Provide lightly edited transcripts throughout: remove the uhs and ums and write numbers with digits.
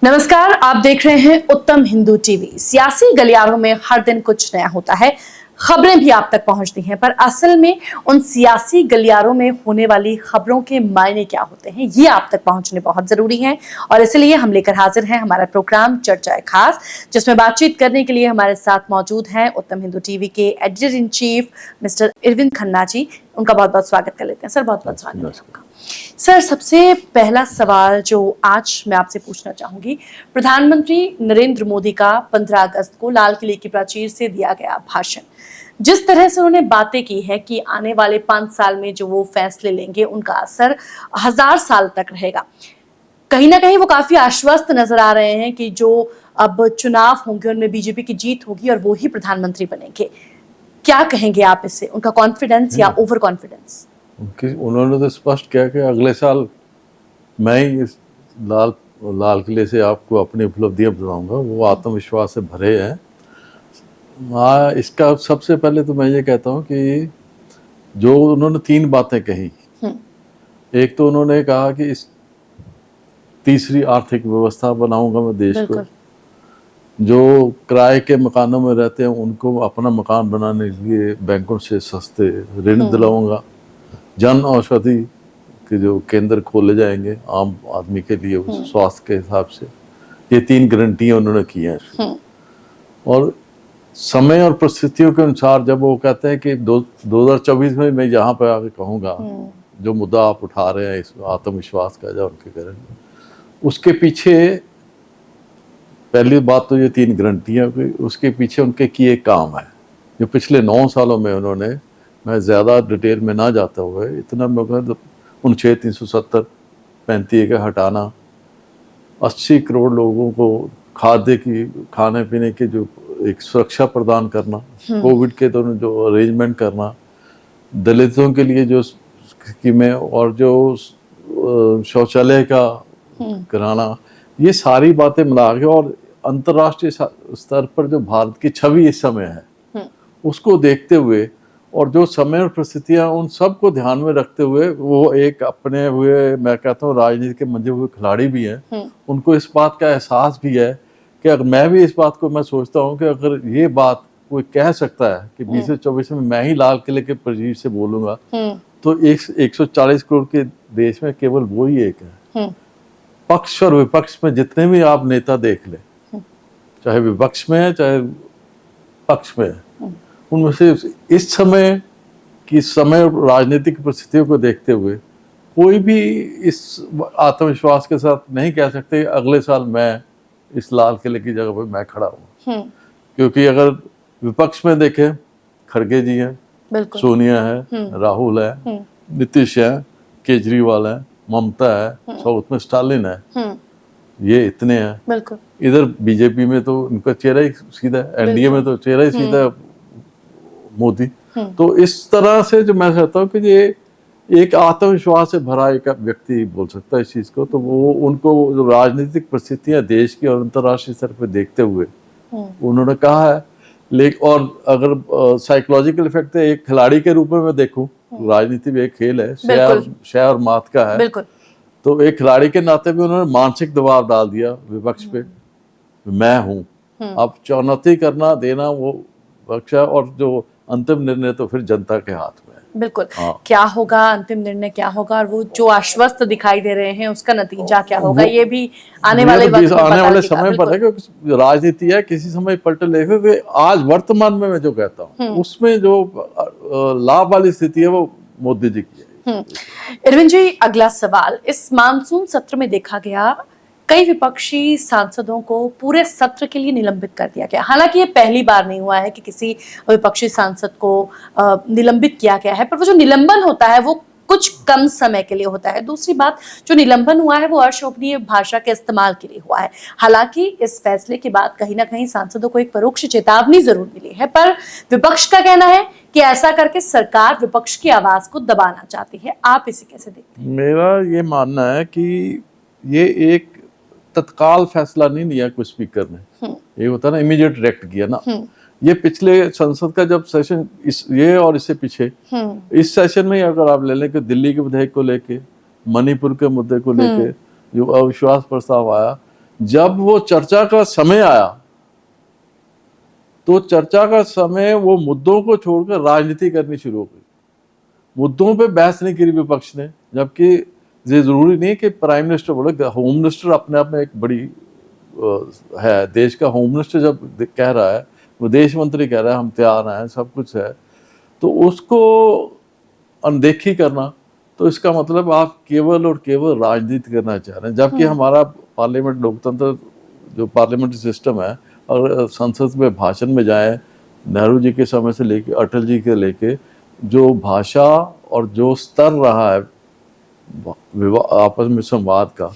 नमस्कार, आप देख रहे हैं उत्तम हिंदू टीवी। सियासी गलियारों में हर दिन कुछ नया होता है, खबरें भी आप तक पहुंचती हैं, पर असल में उन सियासी गलियारों में होने वाली खबरों के मायने क्या होते हैं, ये आप तक पहुंचने बहुत जरूरी है। और इसलिए हम लेकर हाजिर हैं हमारा प्रोग्राम चर्चा है खास, जिसमें बातचीत करने के लिए हमारे साथ मौजूद हैं उत्तम हिंदू टीवी के editor in chief mister Arvind Khanna ji. उनका बहुत बहुत स्वागत कर लेते हैं। सर, बहुत बहुत स्वागत है आपका। सर, सबसे पहला सवाल जो आज मैं आपसे पूछना चाहूंगी, प्रधानमंत्री नरेंद्र मोदी का 15 अगस्त को लाल किले की प्राचीर से दिया गया भाषण, जिस तरह से उन्होंने बातें की है कि आने वाले 5 साल में जो वो फैसले लेंगे उनका असर 1000 साल तक रहेगा, कहीं ना कहीं वो काफी आश्वस्त नजर आ रहे हैं कि जो अब चुनाव होंगे उनमें बीजेपी की जीत होगी और वो ही प्रधानमंत्री बनेंगे। क्या कहेंगे आप इससे, उनका कॉन्फिडेंस या ओवर कॉन्फिडेंस? उन्होंने तो स्पष्ट किया कि अगले साल मैं ही इस लाल किले से आपको अपनी उपलब्धियां बताऊंगा। वो आत्मविश्वास से भरे हैं। इसका सबसे पहले तो मैं ये कहता हूँ कि जो उन्होंने 3 बातें कही, एक तो उन्होंने कहा कि इस तीसरी आर्थिक व्यवस्था बनाऊंगा मैं देश को, जो किराए के मकानों में रहते हैं उनको अपना मकान बनाने के लिए बैंकों से सस्ते ऋण दिलाऊंगा, जन औषधि के जो केंद्र खोले जाएंगे आम आदमी के लिए स्वास्थ्य के हिसाब से। ये 3 गारंटियां उन्होंने की हैं। और समय और परिस्थितियों के अनुसार जब वो कहते हैं कि 2024 में मैं यहाँ पे आके कहूँगा, जो मुद्दा आप उठा रहे हैं इस आत्मविश्वास का जो उनके करेंगे, उसके पीछे पहली बात तो ये 3 गारंटियां, उसके पीछे उनके किए काम है जो पिछले 9 सालों में उन्होंने, मैं ज़्यादा डिटेल में ना जाता हुए इतना मैं अनुच्छेद 370 35 का हटाना, 80 करोड़ लोगों को खाने पीने की जो एक सुरक्षा प्रदान करना, कोविड के दौरान जो अरेंजमेंट करना, दलितों के लिए जो स्कीमें और जो शौचालय का कराना, ये सारी बातें मिला के और अंतर्राष्ट्रीय स्तर पर जो भारत की छवि इस समय है उसको देखते हुए और जो समय और परिस्थितियां उन सब को ध्यान में रखते हुए वो एक अपने हुए, मैं कहता हूँ राजनीति के मंजे हुए खिलाड़ी भी हैं। उनको इस बात का एहसास भी है कि अगर मैं भी इस बात को मैं सोचता हूँ कि अगर ये बात कोई कह सकता है कि 20 से 24 में मैं ही लाल किले के प्राचीर से बोलूंगा, तो 140 करोड़ के देश में केवल वो ही एक है। पक्ष और विपक्ष में जितने भी आप नेता देख ले, चाहे विपक्ष में है चाहे पक्ष में है, उनमें से इस समय की राजनीतिक परिस्थितियों को देखते हुए कोई भी इस आत्मविश्वास के साथ नहीं कह सकते अगले साल मैं इस लाल किले की जगह पर मैं खड़ा हूँ। क्योंकि अगर विपक्ष में देखें, खड़गे जी हैं, सोनिया है, राहुल है, नीतीश है, केजरीवाल है, ममता है, साउथ में स्टालिन है, ये इतने हैं। इधर बीजेपी में तो उनका चेहरा ही सीधा है, एनडीए में तो चेहरा ही सीधा मोदी। तो इस तरह से जो मैं कहता हूँ कि ये एक आत्मविश्वास से भरा एक व्यक्ति बोल सकता है इस चीज को, तो वो उनको जो राजनीतिक परिस्थितियां देश की और अंतर्राष्ट्रीय स्तर पर देखते हुए उन्होंने कहा है। लेकिन और अगर साइकोलॉजिकल इफेक्ट है, एक खिलाड़ी के रूप में मैं देखूं, राजनीति भी एक खेल है, शय और मात का है, तो एक खिलाड़ी के नाते भी उन्होंने मानसिक दबाव डाल दिया विपक्ष पे, मैं हूँ, अब चुनौती करना देना वो पक्ष है और जो अंतिम निर्णय तो फिर जनता के हाथ में है। बिल्कुल। क्या होगा, अंतिम निर्णय क्या होगा और वो जो आश्वस्त दिखाई दे रहे हैं उसका नतीजा क्या होगा, ये भी आने वाले समय पर है। क्योंकि राजनीति है, किसी समय पलट लेके आज वर्तमान में मैं जो कहता हूँ उसमें जो लाभ वाली स्थिति है वो मोदी जी की है। अरविंद जी, अगला सवाल, इस मानसून सत्र में देखा गया कई विपक्षी सांसदों को पूरे सत्र के लिए निलंबित कर दिया गया। हालांकि ये पहली बार नहीं हुआ है कि किसी विपक्षी सांसद को निलंबित किया गया है, पर वो जो निलंबन होता है वो कुछ कम समय के लिए होता है। दूसरी बात, जो निलंबन हुआ है वो अशोभनीय भाषा के इस्तेमाल के लिए हुआ है। हालांकि इस फैसले के बाद कहीं ना कहीं सांसदों को एक परोक्ष चेतावनी जरूर मिली है, पर विपक्ष का कहना है कि ऐसा करके सरकार विपक्ष की आवाज को दबाना चाहती है। आप इसे कैसे देखते हैं? मेरा ये मानना है कि ये एक तत्काल फैसला नहीं लिया कोई स्पीकर ने, ये होता ना इमीडिएट रिएक्ट किया ना। ये पिछले संसद का जब सेशन ये और इससे पीछे इस सेशन में अगर आप ले लें कि दिल्ली के विधेयक को लेके, मणिपुर के मुद्दे को लेके जो अविश्वास प्रस्ताव आया, जब वो चर्चा का समय आया तो चर्चा का समय वो मुद्दों को छोड़कर राजनीति करनी शुरू हो गई। मुद्दों पे बहस नहीं करी विपक्ष ने, जबकि ये जरूरी नहीं कि प्राइम मिनिस्टर बोले। होम मिनिस्टर अपने आप में एक बड़ी है, देश का होम मिनिस्टर जब कह रहा है, विदेश मंत्री कह रहा है हम तैयार हैं, सब कुछ है, तो उसको अनदेखी करना, तो इसका मतलब आप केवल और केवल राजनीति करना चाह रहे हैं। जबकि हमारा पार्लियामेंट लोकतंत्र जो पार्लियामेंट्री सिस्टम है, और संसद में भाषण में जाए, नेहरू जी के समय से लेके अटल जी के लेके जो भाषा और जो स्तर रहा है आपस में संवाद का,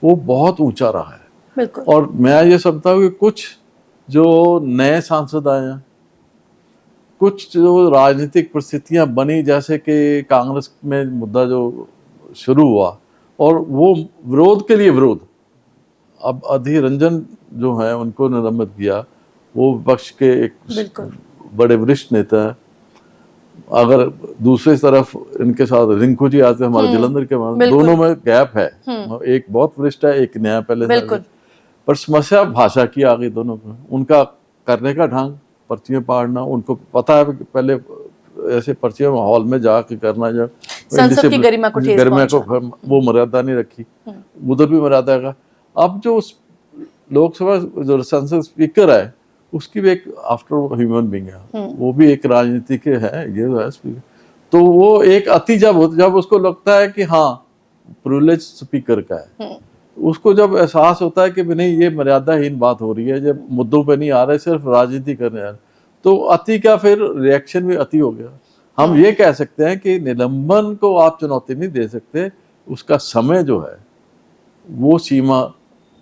वो बहुत ऊंचा रहा है। बिल्कुल। और मैं ये समझता हूँ कि कुछ जो नए सांसद आए हैं, कुछ जो राजनीतिक परिस्थितियां बनी, जैसे कि कांग्रेस में मुद्दा जो शुरू हुआ और वो विरोध के लिए विरोध, अब अधीर रंजन जो है उनको निलंबित किया, वो विपक्ष के एक बड़े वरिष्ठ नेता है। अगर दूसरी तरफ इनके साथ रिंकू जी आते हैं हमारे जलंधर के, दोनों में गैप है, एक बहुत वरिष्ठ है, एक नया पहले से, पर समस्या भाषा की आ गई दोनों में। उनका करने का ढंग, पर्चियां पाड़ना, उनको पता है कि पहले ऐसे पर्चियां हॉल में जाके करना, जब संसद की गरिमा को वो मर्यादा नहीं रखी, उधर भी मर्यादा का। अब जो लोकसभा जो संसद स्पीकर है उसकी भी एक आफ्टर ह्यूमन बीइंग है, वो भी एक राजनीति के है, ये है स्पीकर। तो वो एक अति जब उसको लगता है कि हाँ प्रिविलेज स्पीकर का है, उसको जब एहसास होता है कि नहीं ये मर्यादाहीन बात हो रही है, जब मुद्दों पे नहीं आ रहे, सिर्फ राजनीति करने आ रहे, तो अति का फिर रिएक्शन भी अति हो गया। हम ये कह सकते हैं कि निलंबन को आप चुनौती नहीं दे सकते, उसका समय जो है वो सीमा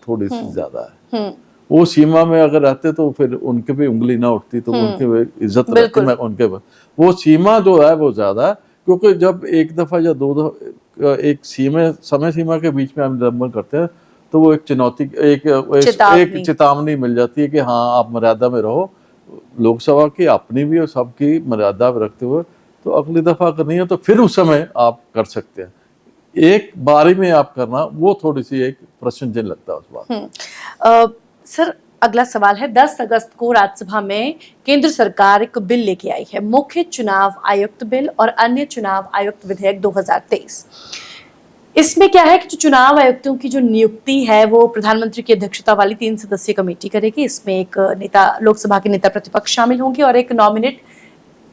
थोड़ी सी ज्यादा है। वो सीमा में अगर रहते तो फिर उनके भी उंगली ना उठती, तो उनके भी इज्जत रहती मैं उनके पर। वो सीमा जो है वो ज्यादा है, क्योंकि जब एक दफा या दो दफा एक समय सीमा के बीच में हम निलंबन करते हैं, तो वो एक चुनौती, एक चेतावनी मिल जाती है कि हाँ आप मर्यादा में रहो। लोकसभा की अपनी भी और सबकी मर्यादा में रखते हुए, तो अगली दफा करनी है तो फिर उस समय आप कर सकते हैं। एक बारी में आप करना, वो थोड़ी सी एक प्रश्न चिन्ह लगता है उस बात। सर अगला सवाल है, 10 अगस्त को राज्यसभा में केंद्र सरकार एक बिल लेके आई है, मुख्य चुनाव आयुक्त बिल और अन्य चुनाव आयुक्त विधेयक 2023। इसमें क्या है कि जो चुनाव आयुक्तों की जो नियुक्ति है वो प्रधानमंत्री की अध्यक्षता वाली 3 सदस्यीय कमेटी करेगी। इसमें एक नेता, लोकसभा के नेता प्रतिपक्ष शामिल होंगे और एक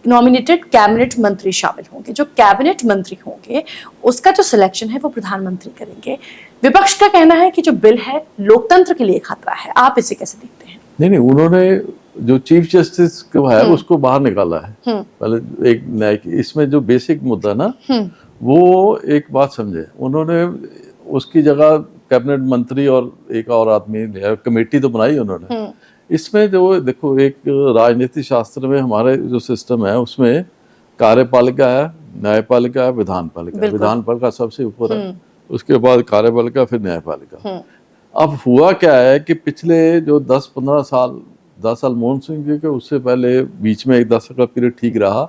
नॉमिनेटेड कैबिनेट मंत्री शामिल होंगे। जो कैबिनेट मंत्री होंगे उसका जो सिलेक्शन है वो प्रधानमंत्री करेंगे। विपक्ष का कहना है कि जो बिल है लोकतंत्र के लिए खतरा है, आप इसे कैसे देखते हैं? नहीं, उन्होंने जो चीफ जस्टिस है उसको बाहर निकाला है। पहले एक न्यायिक, इसमें जो बेसिक मुद्दा ना, वो एक बात समझे, उन्होंने उसकी जगह कैबिनेट मंत्री और एक और आदमी, कमेटी तो बनाई उन्होंने। इसमें जो देखो, एक राजनीति शास्त्र में हमारे जो सिस्टम है उसमें कार्यपालिका है, न्यायपालिका है, विधानपालिका। विधानपालिका सबसे ऊपर है, उसके बाद कार्यपालिका, फिर न्यायपालिका। अब हुआ क्या है कि पिछले जो 10-15 साल, 10 साल मोहन सिंह जी के, उससे पहले बीच में एक 10 साल का पीरियड ठीक रहा।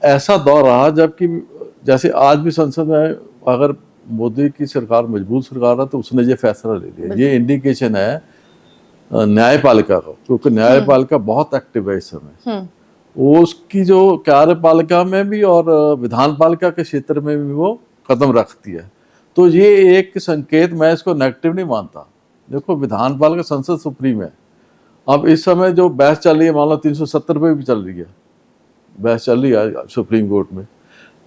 ऐसा दौर रहा जबकि जैसे आज भी संसद में अगर मोदी की सरकार मजबूत सरकार है तो उसने ये फैसला ले लिया। ये इंडिकेशन है न्यायपालिका का, क्योंकि न्यायपालिका बहुत एक्टिव है इस समय। वो उसकी जो कार्यपालिका में भी और विधानपालिका के क्षेत्र में भी वो कदम रखती है। तो ये एक संकेत, मैं इसको नेगेटिव नहीं मानता। देखो, विधानपालिका संसद सुप्रीम है। अब इस समय जो बहस चल रही है, मान लो 370 पे भी चल रही है, बहस चल रही है सुप्रीम कोर्ट में।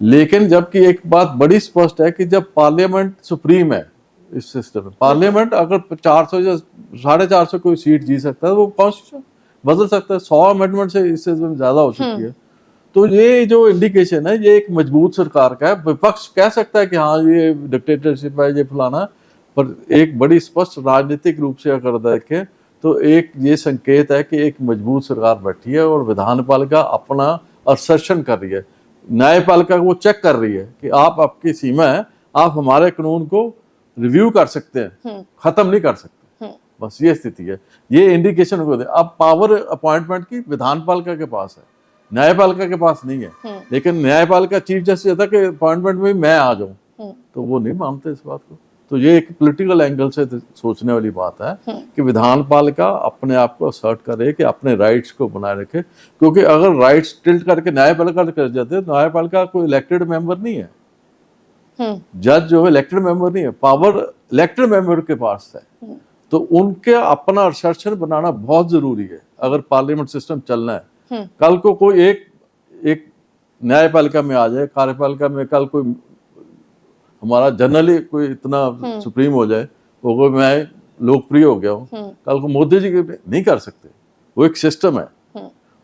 लेकिन जबकि एक बात बड़ी स्पष्ट है कि जब पार्लियामेंट सुप्रीम है इस सिस्टम में, पार्लियामेंट अगर 400 या 450 कोई सीट जीत सकता है, वो कॉन्स्टिट्यूशन बदल सकता है। 100 अमेंडमेंट से इससे ज्यादा हो चुकी है। तो ये जो इंडिकेशन है, ये एक मजबूत सरकार का है। विपक्ष कह सकता है कि हाँ ये डिक्टेटरशिप है, ये फलाना, पर एक बड़ी स्पष्ट राजनीतिक रूप से अगर देखें तो एक ये संकेत है कि एक मजबूत सरकार बैठी है और विधानपालिका अपना असर्शन कर रही है। न्यायपालिका वो चेक कर रही है कि आप, आपकी सीमा है, आप हमारे कानून को रिव्यू कर सकते हैं, खत्म नहीं कर सकते। बस ये स्थिति है, ये इंडिकेशन को दे। अब पावर अपॉइंटमेंट की विधानपालिका के पास है, न्यायपालिका के पास नहीं है। लेकिन न्यायपालिका चीफ जस्टिस था कि अपॉइंटमेंट में मैं आ जाऊं, तो वो नहीं मानते इस बात को। तो ये एक पॉलिटिकल एंगल से सोचने वाली बात है कि विधान पालिका अपने आप को असर्ट करे, कि अपने राइट्स को बनाए रखे, क्योंकि अगर राइट्स टिल्ट करके न्यायपालिका कर जाते तो न्यायपालिका कोई इलेक्टेड मेंबर नहीं है, जज जो है इलेक्टेड मेंबर नहीं है, पावर इलेक्टेड मेंबर के पास है। तो उनके अपना रिसर्चर बनाना बहुत जरूरी है अगर पार्लियामेंट सिस्टम चलना है। कल को कोई एक न्यायपालिका में आ जाए, कार्यपालिका में कल कोई हमारा जनरली कोई इतना सुप्रीम हो जाए, वो मैं लोकप्रिय हो गया हूँ, कल को मोदी जी के नहीं कर सकते। वो एक सिस्टम है,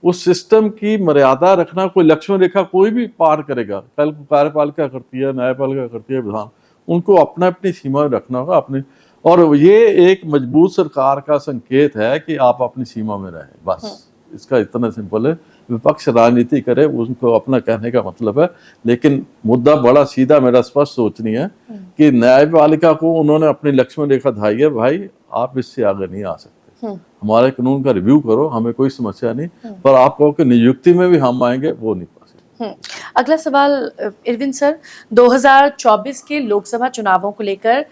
उस सिस्टम की मर्यादा रखना, कोई लक्ष्मण रेखा कोई भी पार करेगा, कल को कार्यपालिका करती है, न्यायपालिका करती है, विधान, उनको अपना अपनी सीमा रखना होगा अपनी। और ये एक मजबूत सरकार का संकेत है कि आप अपनी सीमा में रहें, बस इसका इतना सिंपल है। विपक्ष राजनीति करे, उनको अपना कहने का मतलब है, लेकिन मुद्दा बड़ा सीधा मेरा स्पष्ट सोचनी है कि न्यायपालिका को उन्होंने अपनी लक्ष्मण रेखा दिखाई है, भाई आप इससे आगे नहीं आ सकते, हमारे कानून का रिव्यू करो, हमें कोई समस्या नहीं, पर आप कहो कि नियुक्ति में भी हम आएंगे, वो नहीं पॉसिबल। अगला सवाल इरविन सर, 2024 के लोकसभा चुनावों को लेकर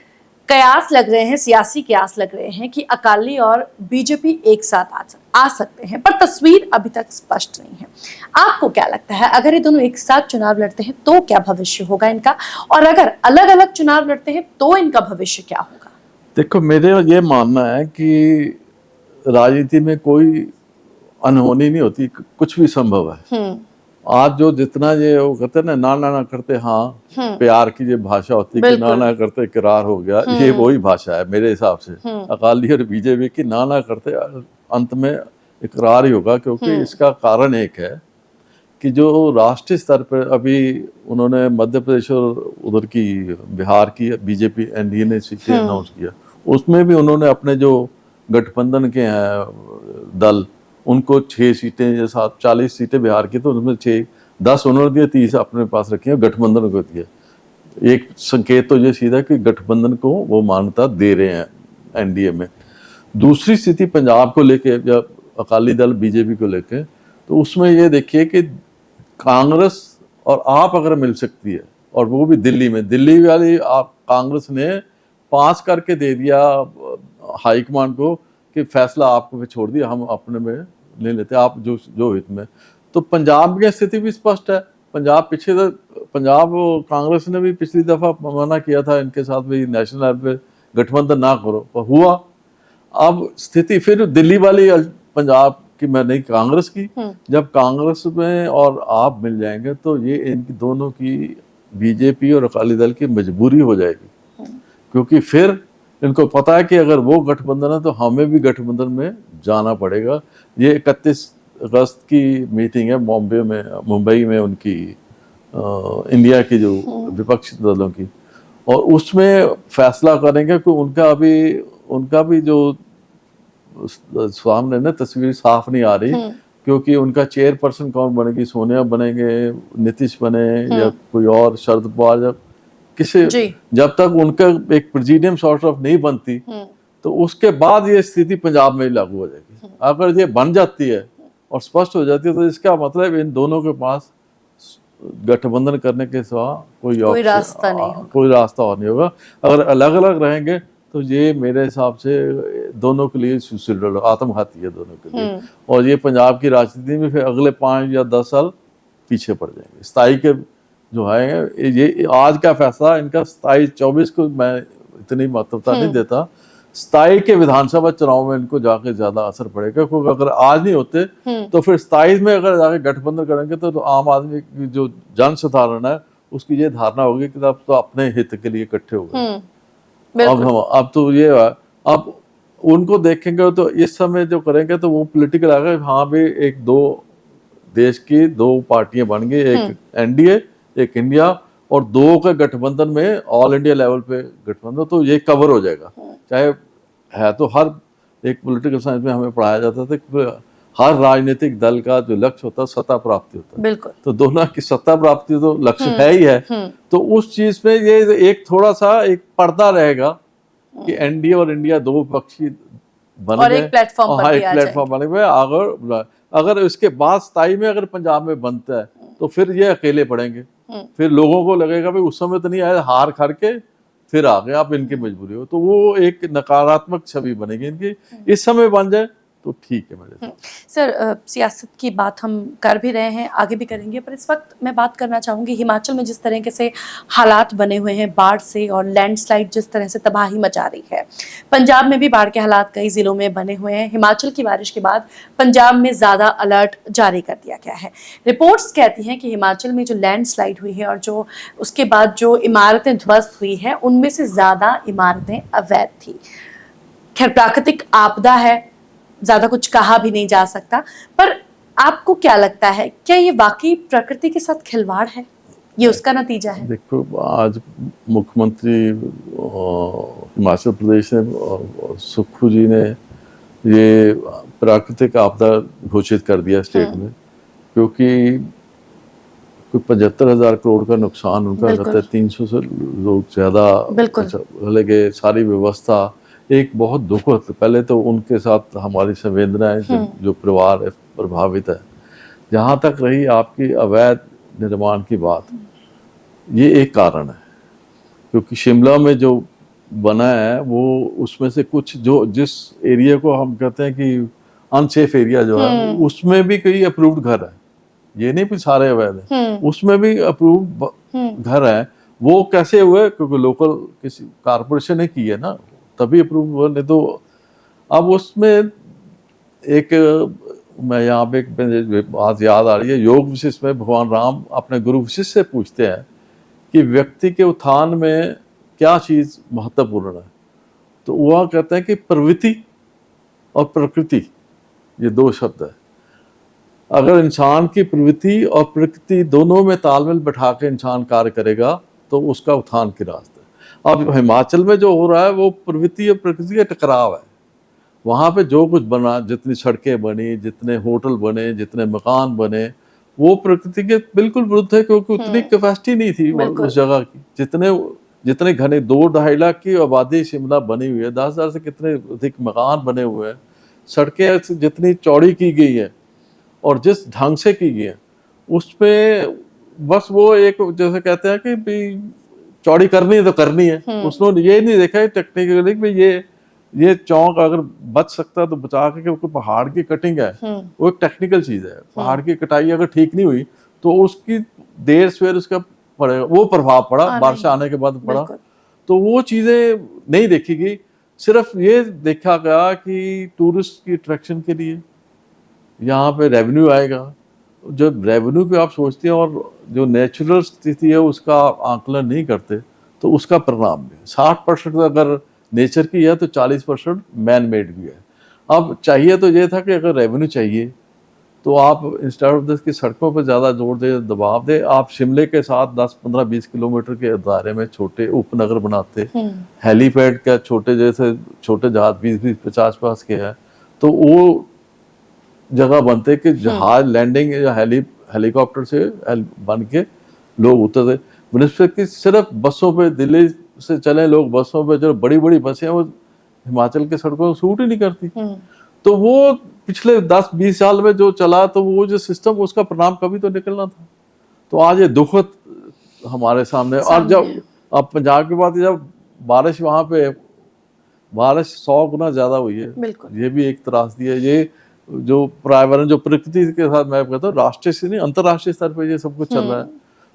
कयास लग रहे हैं, सियासी कयास लग रहे हैं कि अकाली और बीजेपी एक साथ आ सकते हैं, पर तस्वीर अभी तक स्पष्ट नहीं है। आपको क्या लगता है, अगर ये दोनों एक साथ चुनाव लड़ते हैं तो क्या भविष्य होगा इनका, और अगर अलग अलग चुनाव लड़ते हैं तो इनका भविष्य क्या होगा? देखो, मेरे ये मानना है कि राजनीति में कोई अनहोनी नहीं होती, कुछ भी संभव है। आज जो जितना ये वो कहते ना, ना करते हाँ प्यार की ये भाषा होती है कि ना करते इकरार हो गया, ये वही भाषा है मेरे हिसाब से। अकाली और बीजेपी की ना करते अंत में इकरार ही होगा, क्योंकि इसका कारण एक है कि जो राष्ट्रीय स्तर पर अभी उन्होंने मध्य प्रदेश और उधर की बिहार की बीजेपी एनडीए ने सीटें अनाउंस किया, उसमें भी उन्होंने अपने जो गठबंधन के हैं दल, उनको 6 सीटें या 40 सीटें बिहार की, तो उनमें 10 उन्होंने दिए, 30 अपने पास रखी है, गठबंधन को दिया। एक संकेत तो ये सीधा कि गठबंधन को वो मान्यता दे रहे हैं एनडीए में। दूसरी स्थिति पंजाब को लेके, जब अकाली दल बीजेपी को लेके, तो उसमें ये देखिए कि कांग्रेस और आप अगर मिल सकती है, और वो भी दिल्ली में, दिल्ली वाली कांग्रेस ने 5 करके दे दिया हाईकमान को कि फैसला आपको छोड़ दिया, हम अपने में ले लेते, आप जो हित में। तो पंजाब की स्थिति भी स्पष्ट है। पंजाब कांग्रेस ने भी पिछली दफा मना किया था इनके साथ भी नेशनल लेवल पे गठबंधन ना करो, पर हुआ। अब स्थिति फिर दिल्ली वाली पंजाब की, मैं नहीं कांग्रेस की, जब कांग्रेस में और आप मिल जाएंगे तो ये इनकी दोनों की, बीजेपी और अकाली दल की मजबूरी हो जाएगी, क्योंकि फिर इनको पता है कि अगर वो गठबंधन है तो हमें भी गठबंधन में जाना पड़ेगा। ये 31 अगस्त की मीटिंग है मुंबई में उनकी इंडिया की जो विपक्षी दलों की, और उसमें फैसला करेंगे कि उनका भी जो सामने ना तस्वीर साफ नहीं आ रही, क्योंकि उनका चेयरपर्सन कौन बनेगी, सोनिया बनेंगे, नीतीश बने या कोई और, शरद पवार, जब तक उनका एक प्रेसिडियम सॉर्ट ऑफ नहीं बनती, तो उसके बाद ये स्थिति पंजाब में लागू हो जाएगी। अगर ये बन जाती है और स्पष्ट हो जाती है, तो इसका मतलब इन दोनों के पास गठबंधन करने के सिवा कोई रास्ता और नहीं होगा। अगर अलग अलग रहेंगे तो ये मेरे हिसाब से दोनों के लिए सुसाइडल, आत्मघाती है दोनों के लिए, और ये पंजाब की राजनीति में फिर अगले 5 या 10 साल पीछे पड़ जाएंगे। स्थायी के जो है, ये आज का फैसला इनका 27-24 को मैं इतनी महत्वता नहीं देता, 27 के विधानसभा चुनाव में इनको जाके ज्यादा असर पड़ेगा, क्योंकि अगर आज नहीं होते तो फिर 27 में अगर जाके गठबंधन करेंगे तो आम आदमी की जो जन साधारण है उसकी ये धारणा होगी कि अब तो अपने हित के लिए इकट्ठे हो गए। अब तो ये अब उनको देखेंगे तो इस समय जो करेंगे तो वो पॉलिटिकल आएगा, हाँ भी एक दो देश की 2 पार्टियां बन गई, एक एनडीए एक इंडिया, और 2 के गठबंधन में ऑल इंडिया लेवल पे गठबंधन, तो ये कवर हो जाएगा। चाहे है तो हर एक पॉलिटिकल साइंस में हमें पढ़ाया जाता था कि हर राजनीतिक दल का जो लक्ष्य होता है सत्ता प्राप्ति होता है, बिल्कुल, तो दोनों की सत्ता प्राप्ति तो लक्ष्य है ही है। तो उस चीज में ये एक थोड़ा सा एक पर्दा रहेगा कि एनडीए और इंडिया 2 पक्षी बने गए, एक प्लेटफॉर्म बने हुए। अगर इसके बाद 27 में अगर पंजाब में बनता है तो फिर ये अकेले पड़ेंगे, फिर लोगों को लगेगा भाई उस समय तो नहीं आया, हार खा के फिर आ गए, आप इनकी मजबूरी हो, तो वो एक नकारात्मक छवि बनेगी इनकी। इस समय बन जाए तो ठीक है मेरे लिए। सर सियासत की बात हम कर भी रहे हैं, आगे भी करेंगे, पर इस वक्त मैं बात करना चाहूँगी हिमाचल में जिस तरीके से हालात बने हुए हैं बाढ़ से, और लैंडस्लाइड जिस तरह से तबाही मचा रही है। पंजाब में भी बाढ़ के हालात कई ज़िलों में बने हुए हैं। हिमाचल की बारिश के बाद पंजाब में ज़्यादा अलर्ट जारी कर दिया गया है। रिपोर्ट्स कहती हैं कि हिमाचल में जो लैंडस्लाइड हुई है और जो उसके बाद जो इमारतें ध्वस्त हुई हैं, उनमें से ज़्यादा इमारतें अवैध थी। खैर, प्राकृतिक आपदा है, ज्यादा कुछ कहा भी नहीं जा सकता, पर आपको क्या लगता है, क्या ये वाकई प्रकृति के साथ खिलवाड़ है? ये उसका नतीजा है? देखो, आज मुख्यमंत्री हिमाचल प्रदेश ने सुक्खू जी ने ये प्राकृतिक आपदा घोषित कर दिया स्टेट में, क्योंकि कोई 75,000 करोड़ का नुकसान उनका रहता है, 300 से लोग ज्यादा चले गए, सारी व्यवस्था एक बहुत दुखद। पहले तो उनके साथ हमारी संवेदनाएं जो परिवार है प्रभावित है। जहाँ तक रही आपकी अवैध निर्माण की बात, ये एक कारण है, क्योंकि शिमला में जो बना है वो उसमें से कुछ जो जिस एरिया को हम कहते हैं कि अनसेफ एरिया जो है, उसमें भी कई अप्रूव्ड घर है, ये नहीं भी सारे अवैध है, उसमें भी अप्रूव्ड घर है। वो कैसे हुए? क्योंकि लोकल किसी कारपोरेशन ने की है ना, तभी अप्रूव हुआ, नहीं तो। अब उसमें एक मैं यहाँ पे एक बात याद आ रही है, योग वशिष्ठ में भगवान राम अपने गुरु वशिष्ठ से पूछते हैं कि व्यक्ति के उत्थान में क्या चीज महत्वपूर्ण है, तो वह कहते हैं कि प्रवृत्ति और प्रकृति, ये दो शब्द है। अगर इंसान की प्रवृत्ति और प्रकृति दोनों में तालमेल बैठा के इंसान कार्य करेगा तो उसका उत्थान की रास्ता है। अब हिमाचल में जो हो रहा है वो प्रवृत्ति और प्रकृति का टकराव है। वहाँ पे जो कुछ बना, जितनी सड़कें बनी, जितने होटल बने, जितने मकान बने, वो प्रकृति के बिल्कुल विरुद्ध है, क्योंकि उतनी कैपेसिटी नहीं थी उस जगह की। जितने घने 2-2.5 लाख की आबादी शिमला बनी हुई है, 10,000 से कितने अधिक मकान बने हुए हैं, सड़कें जितनी चौड़ी की गई है और जिस ढंग से की गई है, उसमें बस वो एक जैसे कहते हैं कि भाई चौड़ी करनी है तो करनी है। उसने ये नहीं देखा है टेक्निकली कि ये चौक अगर बच सकता है तो बचा के, क्योंकि पहाड़ की कटिंग है वो एक टेक्निकल चीज है। पहाड़ की कटाई अगर ठीक नहीं हुई तो उसकी देर सवेर उसका पड़ेगा, वो प्रभाव पड़ा, बारिश आने के बाद पड़ा, तो वो चीजें नहीं देखी गई। सिर्फ ये देखा गया कि टूरिस्ट की अट्रैक्शन के लिए यहाँ पे रेवेन्यू आएगा। जब रेवेन्यू पे आप सोचते हैं और जो नेचुरल स्थिति है उसका आंकलन नहीं करते, तो उसका परिणाम भी 60% अगर नेचर की है तो 40% मैन मेड भी है। अब चाहिए तो ये था कि अगर रेवेन्यू चाहिए तो आप इंस्टेड ऑफ दिस की सड़कों पर ज़्यादा जोर दे, दबाव दे, आप शिमले के साथ 10-15-20 किलोमीटर के दायरे में छोटे उपनगर बनाते, हेलीपैड का छोटे जैसे छोटे जहाज 20-50 के हैं, तो वो जगह बनते कि जहाज लैंडिंग या हेलीकॉप्टर से बन के लोग उतरते, बनस्पत की सिर्फ बसों पे दिल्ली से चले लोग बसों पे, जो बड़ी बड़ी बसें हैं वो हिमाचल के सड़कों पर सूट ही नहीं करती। तो वो पिछले 10-20 साल में जो चला, तो वो जो सिस्टम, उसका परिणाम कभी तो निकलना था। तो आज ये दुखद हमारे सामने। और जब अब पंजाब की बात, जब बारिश वहां पे बारिश 100 गुना ज्यादा हुई है, ये भी एक त्रासदी है। ये जो पर्यावरण, जो प्रकृति के साथ, मैं कहता हूँ राष्ट्रीय से नहीं अंतर्राष्ट्रीय स्तर पे ये सब कुछ चल रहा है,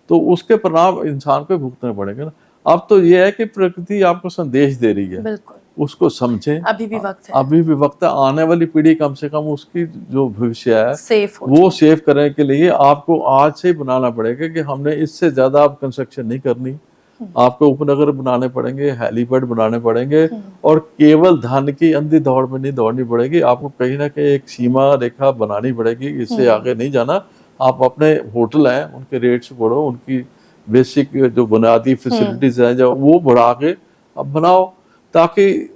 तो उसके परिणाम इंसान को भुगतने पड़ेंगे ना। अब तो ये है कि प्रकृति आपको संदेश दे रही है, उसको समझें। अभी भी वक्त है, आने वाली पीढ़ी कम से कम उसकी जो भविष्य है वो सेव करने के लिए आपको आज से ही बनाना पड़ेगा कि हमने इससे ज्यादा अब कंस्ट्रक्शन नहीं करनी। आपको उपनगर बनाने पड़ेंगे, हेलीपैड बनाने पड़ेंगे, और केवल धन की अंधी दौड़ में नहीं दौड़नी पड़ेगी। आपको कहीं ना कहीं एक सीमा रेखा बनानी पड़ेगी, इससे आगे नहीं जाना। आप अपने होटल हैं उनके रेट्स बढ़ो, उनकी बेसिक जो बुनियादी फैसिलिटीज हैं जो वो बढ़ा के अब बनाओ, ताकि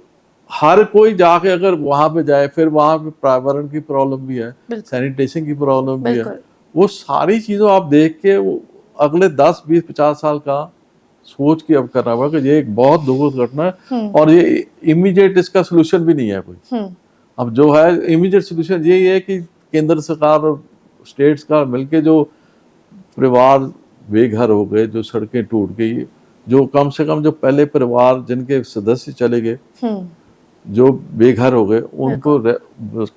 हर कोई जाके अगर वहां पे जाए, फिर वहां पे पर्यावरण की प्रॉब्लम भी है, सैनिटेशन की प्रॉब्लम भी है, वो सारी चीजों आप देख के अगले 10-20-50 साल का सोच के अब करना पड़ेगा। ये एक बहुत दुखद घटना है, और ये इमीडिएट इसका सोल्यूशन भी नहीं है कोई। अब जो है इमीडिएट सोल्यूशन यही है कि केंद्र सरकार और स्टेट्स का मिलके, जो परिवार बेघर हो गए, जो सड़कें टूट गई, जो कम से कम जो पहले परिवार जिनके सदस्य चले गए, जो बेघर हो गए, उनको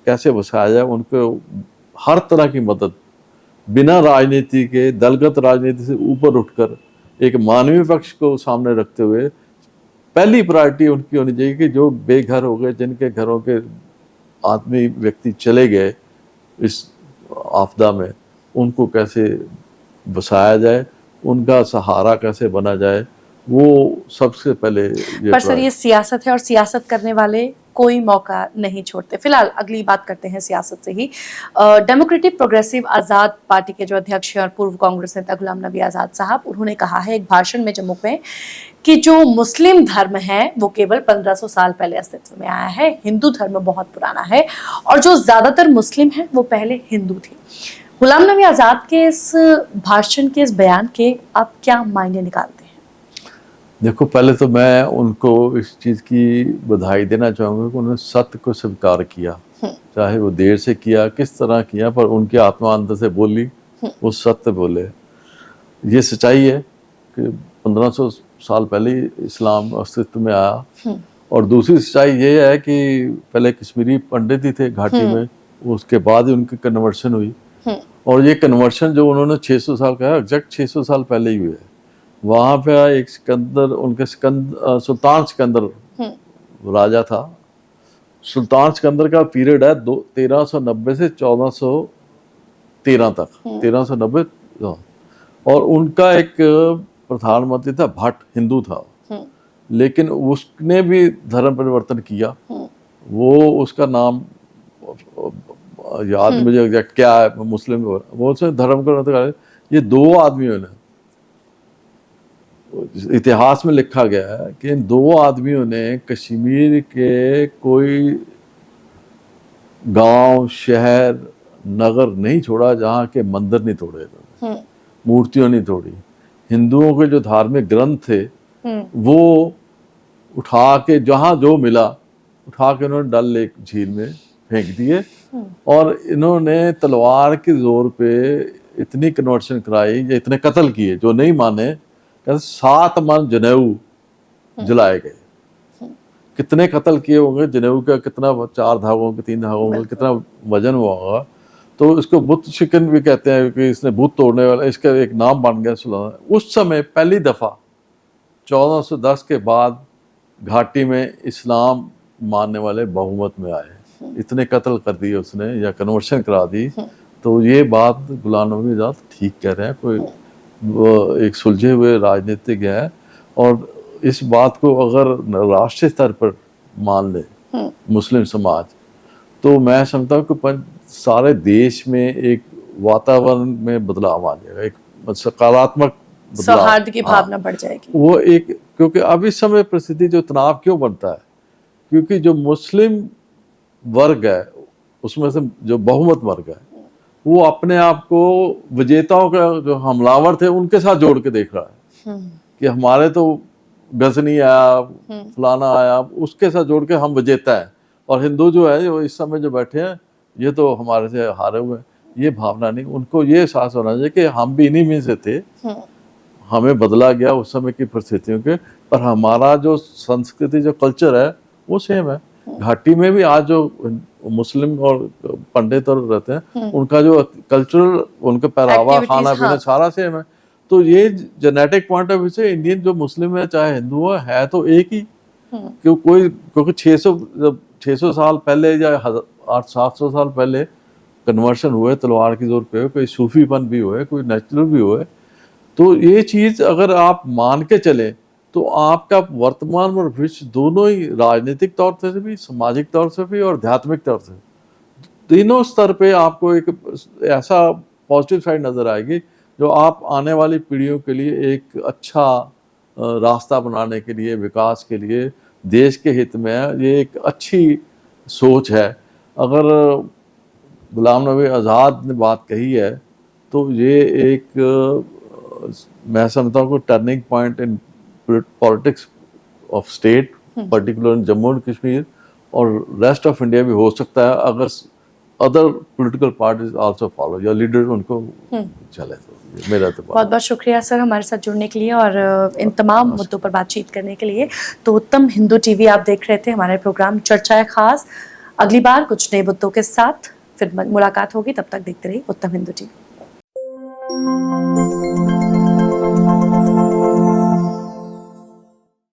कैसे बसाया जाए, उनको हर तरह की मदद, बिना राजनीति के, दलगत राजनीति से ऊपर उठकर एक मानवीय पक्ष को सामने रखते हुए पहली प्रायोरिटी उनकी होनी चाहिए कि जो बेघर हो गए, जिनके घरों के आदमी व्यक्ति चले गए इस आपदा में, उनको कैसे बसाया जाए, उनका सहारा कैसे बना जाए, वो सबसे पहले पर सर ये सियासत है और सियासत करने वाले कोई मौका नहीं छोड़ते। फिलहाल अगली बात करते हैं सियासत से ही। डेमोक्रेटिक प्रोग्रेसिव आज़ाद पार्टी के जो अध्यक्ष हैं और पूर्व कांग्रेस नेता गुलाम नबी आज़ाद साहब, उन्होंने कहा है एक भाषण में जम्मू में कि जो मुस्लिम धर्म है वो केवल 1500 साल पहले अस्तित्व में आया है, हिंदू धर्म बहुत पुराना है और जो ज्यादातर मुस्लिम हैं वो पहले हिंदू थे। गुलाम नबी आज़ाद के इस भाषण के, इस बयान के आप क्या मायने निकालते हैं? देखो, पहले तो मैं उनको इस चीज़ की बधाई देना चाहूँगा कि उन्होंने सत्य को स्वीकार किया, चाहे वो देर से किया, किस तरह किया, पर उनकी आत्मा अंदर से बोली, वो सत्य बोले। ये सच्चाई है कि 1500 साल पहले इस्लाम अस्तित्व में आया। और दूसरी सच्चाई ये है कि पहले कश्मीरी पंडित ही थे घाटी में, उसके बाद ही उनकी कन्वर्शन हुई। और ये कन्वर्शन जो उन्होंने 600 साल का है, एग्जैक्ट 600 साल पहले ही हुए है। वहाँ पे एक सिकंदर, उनके सुल्तान सिकंदर राजा था। सुल्तान सिकंदर का पीरियड है 1390 से 1413 तक, 1390। और उनका एक प्रधानमंत्री था भट्ट, हिंदू था, लेकिन उसने भी धर्म परिवर्तन किया। वो उसका नाम याद मुझे एग्जैक्ट क्या है, मुस्लिम, वो उसने धर्म परिवर्तन। ये दो आदमियों ने, इतिहास में लिखा गया है कि इन दो आदमियों ने कश्मीर के कोई गांव, शहर, नगर नहीं छोड़ा जहाँ के मंदिर नहीं तोड़े, मूर्तियों नहीं तोड़ी। हिंदुओं के जो धार्मिक ग्रंथ थे वो उठा के जहाँ जो मिला उठा के उन्होंने डल लेक झील में फेंक दिए। और इन्होंने तलवार के जोर पे इतनी कन्वर्शन कराई, या इतने कत्ल किए जो नहीं माने। 7 मन जनेऊ जलाए गए। कितने कत्ल किए होंगे, जनेऊ का कितना, 4 धागों के 3 धागों का कितना वजन हुआ होगा। तो इसको बुत शिकन भी कहते हैं कि इसने बुत तोड़ने वाला, इसका एक नाम बन गया सुल्तान। उस समय पहली दफा 1410 के बाद घाटी में इस्लाम मानने वाले बहुमत में आए। इतने कत्ल कर दिए उसने, या कन्वर्शन करा दी। तो ये बात गुलाम नबी आज़ाद ठीक कह रहे हैं। कोई वो एक सुलझे हुए राजनीतिज्ञ है, और इस बात को अगर राष्ट्रीय स्तर पर मान ले मुस्लिम समाज, तो मैं समझता हूँ कि सारे देश में एक वातावरण में बदलाव आ जाएगा, एक सकारात्मक सौहार्द की भावना बढ़ जाएगी। वो एक, क्योंकि अब इस समय परिस्थिति जो तनाव क्यों बनता है, क्योंकि जो मुस्लिम वर्ग है उसमें से जो बहुमत वर्ग है वो अपने आप को विजेताओं का, जो हमलावर थे, उनके साथ जोड़ के देख रहा है कि हमारे तो गजनी आया, फलाना आया, उसके साथ जोड़ के हम विजेता है, और हिंदू जो है, जो इस समय जो बैठे हैं, ये तो हमारे से हारे हुए हैं। ये भावना नहीं, उनको ये एहसास होना चाहिए कि हम भी इन्हीं में से थे, हमें बदला गया उस समय की परिस्थितियों के, पर हमारा जो संस्कृति, जो कल्चर है, वो सेम है। घाटी में भी आज जो मुस्लिम और पंडित और रहते हैं, उनका जो कल्चरल, उनका पहनावा, खाना पीना सारा सेम है। तो ये जेनेटिक पॉइंट ऑफ व्यू से इंडियन जो मुस्लिम है, चाहे हिंदू है तो एक ही। क्योंकि 600 साल पहले या 800-700 साल पहले कन्वर्शन हुए तलवार की जोर पे, कोई सूफीपन भी हुए, कोई नेचुरल भी हुए। तो ये चीज़ अगर आप मान के चले तो आपका वर्तमान और भविष्य दोनों ही, राजनीतिक तौर से भी, सामाजिक तौर से भी और आध्यात्मिक तौर से, तीनों स्तर पे आपको एक ऐसा पॉजिटिव साइड नजर आएगी जो आप आने वाली पीढ़ियों के लिए एक अच्छा रास्ता बनाने के लिए, विकास के लिए, देश के हित में है। ये एक अच्छी सोच है। अगर गुलाम नबी आज़ाद ने बात कही है तो ये एक, मैं समझता हूँ कि turning point in politics of state, particular in Jammu and Kashmir और रेस्ट ऑफ इंडिया भी हो सकता है, अगर other political parties also follow, या लीडर उनको चले। तो मेरा तो बहुत बहुत शुक्रिया सर हमारे साथ जुड़ने के लिए और इन तमाम मुद्दों पर बातचीत करने के लिए। तो उत्तम हिंदू टीवी आप देख रहे थे, हमारे प्रोग्राम चर्चा है खास। अगली बार कुछ नए मुद्दों के साथ फिर मुलाकात होगी, तब तक देखते रहिए उत्तम हिंदू टीवी।